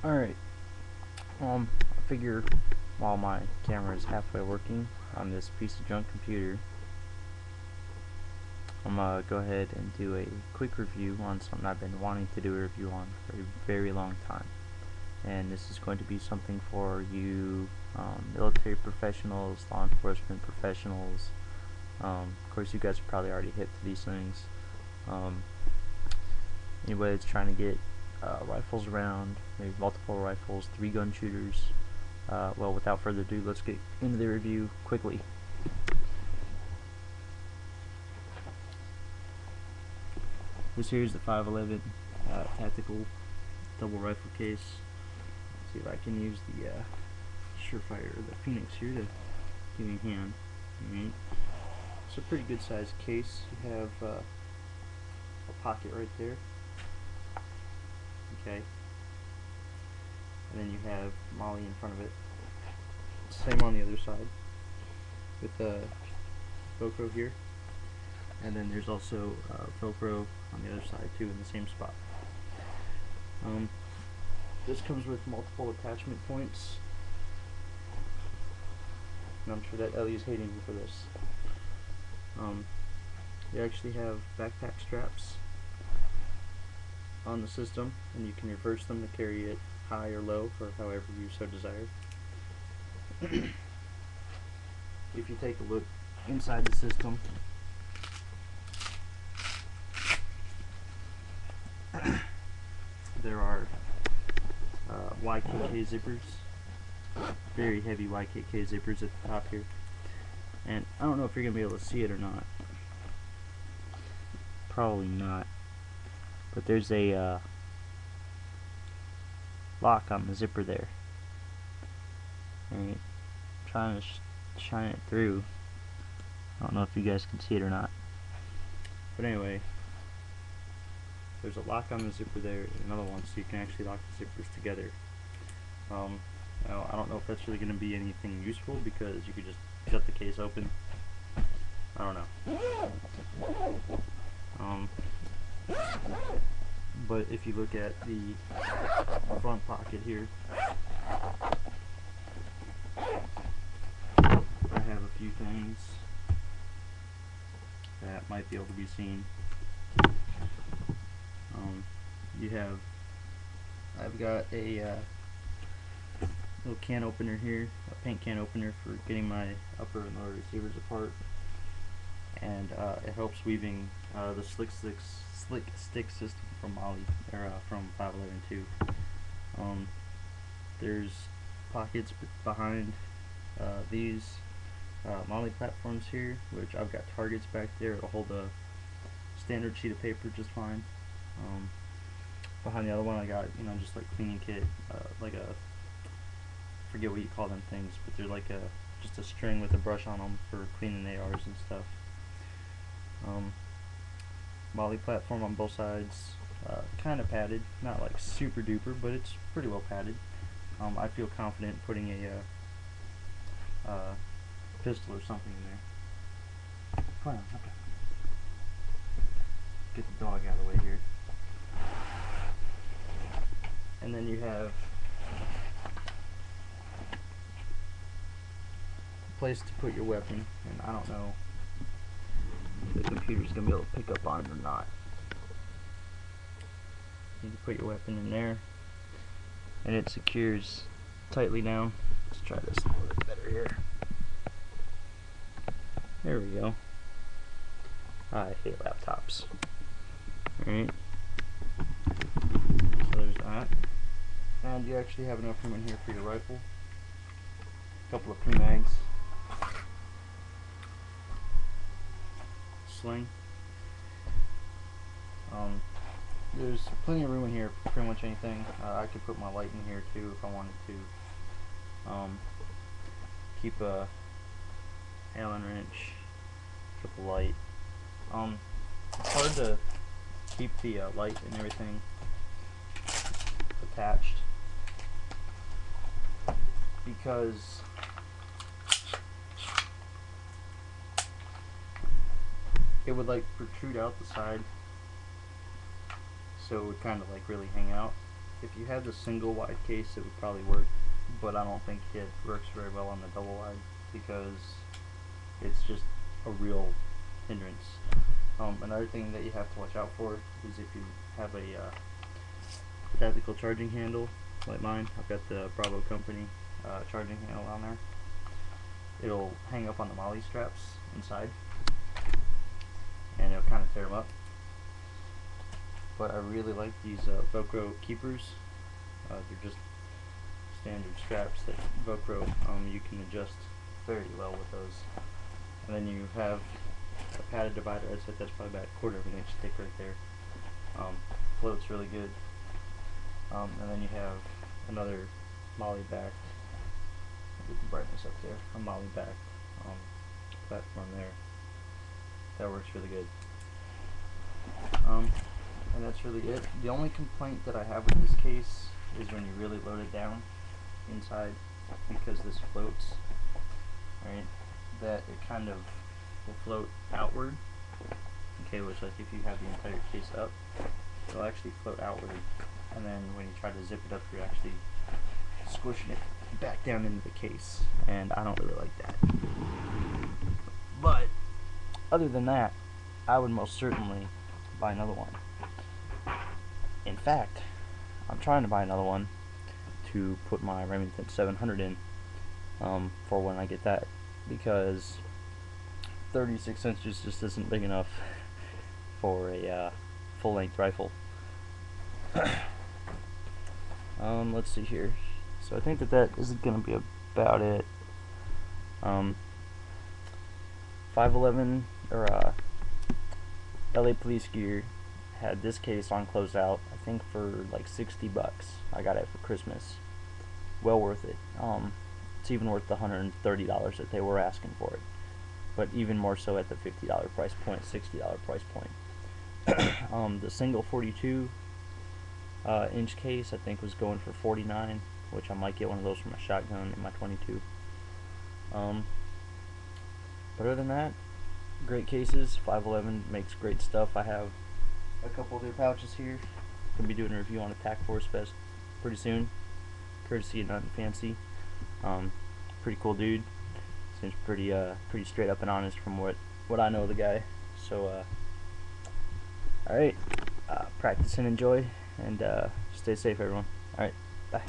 Alright, I figure while my camera is halfway working on this piece of junk computer, I'm gonna go ahead and do a quick review on something I've been wanting to do a review on for a very long time. And this is going to be something for you military professionals, law enforcement professionals. Of course, you guys are probably already hip to these things. Anybody that's trying to get rifles around, maybe multiple rifles, 3-gun shooters. Well, without further ado, let's get into the review quickly. This here is the 511 tactical double rifle case. Let's see if I can use the Surefire, or the Phoenix here, to give me a hand. Alright. It's a pretty good sized case. You have a pocket right there. Okay. And then you have Molly in front of it. Same on the other side with Velcro here. And then there's also Velcro on the other side too, in the same spot. This comes with multiple attachment points, and I'm sure that Ellie's hating me for this. You actually have backpack straps on the system, and you can reverse them to carry it high or low, or however you so desire. If you take a look inside the system, there are YKK zippers, very heavy YKK zippers at the top here, and I don't know if you're going to be able to see it or not. Probably not, but there's a lock on the zipper there. Right, trying to shine it through. I don't know if you guys can see it or not, but anyway, there's a lock on the zipper there, and another one so you can actually lock the zippers together. Now, I don't know if that's really going to be anything useful, because you could just shut the case open. I don't know. But if you look at the front pocket here, I have a few things that might be able to be seen. I've got a little can opener here, a paint can opener for getting my upper and lower receivers apart, and it helps weaving the slick stick system from Molly, or from 511 too. There's pockets behind these Molly platforms here, which I've got targets back there. It'll hold a standard sheet of paper just fine. Behind the other one, I got, just like cleaning kit, like a, forget what you call them things, but they're like just a string with a brush on them for cleaning ARs and stuff. Molly platform on both sides, kind of padded, not like super duper, but it's pretty well padded. I feel confident putting a pistol or something in there. Hold on, okay. Get the dog out of the way here. And then you have a place to put your weapon, and I don't know if the computer's going to be able to pick up on it or not. You can put your weapon in there, and it secures tightly down. Let's try this a little bit better here. There we go. I hate laptops. Alright. So there's that. And you actually have enough room in here for your rifle. A couple of P-mags. Sling. There's plenty of room in here for pretty much anything. I could put my light in here too if I wanted to. Keep a Allen wrench, triple light. It's hard to keep the light and everything attached, because it would like protrude out the side, so it would kind of like really hang out. if you had the single wide case, it would probably work, but I don't think it works very well on the double wide because it's just a real hindrance. Another thing that you have to watch out for is if you have a tactical charging handle like mine. I've got the Bravo Company charging handle on there. It'll hang up on the MOLLE straps inside, and it'll kind of tear them up. But I really like these Velcro keepers. They're just standard straps that Velcro. You can adjust very well with those. And then you have a padded divider. I'd say that's probably about 1/4 of an inch thick right there. Floats really good. And then you have another MOLLE backed, get the brightness up there, a MOLLE backed platform there. That works really good. And that's really it. The only complaint that I have with this case is when you really load it down inside, because this floats, right, that it kind of will float outward. Okay, which, like, if you have the entire case up, it'll actually float outward, and then when you try to zip it up, you're actually squishing it back down into the case, and I don't really like that. But other than that, I would most certainly buy another one. In fact, I'm trying to buy another one to put my Remington 700 in for when I get that, because 36 inches just isn't big enough for a full-length rifle. Let's see here. So I think that is going to be about it. 511 or LA Police Gear had this case on closeout, I think for like 60 bucks. I got it for Christmas. Well worth it. It's even worth the $130 that they were asking for it, but even more so at the $50 price point, $60 price point. The single 42 inch case I think was going for $49, which I might get one of those for my shotgun and my 22. But other than that, great cases. 511 makes great stuff. I have a couple of their pouches here. Gonna be doing a review on Attack Force Fest pretty soon, courtesy of Nothing Fancy. Pretty cool dude. Seems pretty straight up and honest from what I know of the guy. So alright, practice and enjoy, and stay safe, everyone. Alright, bye.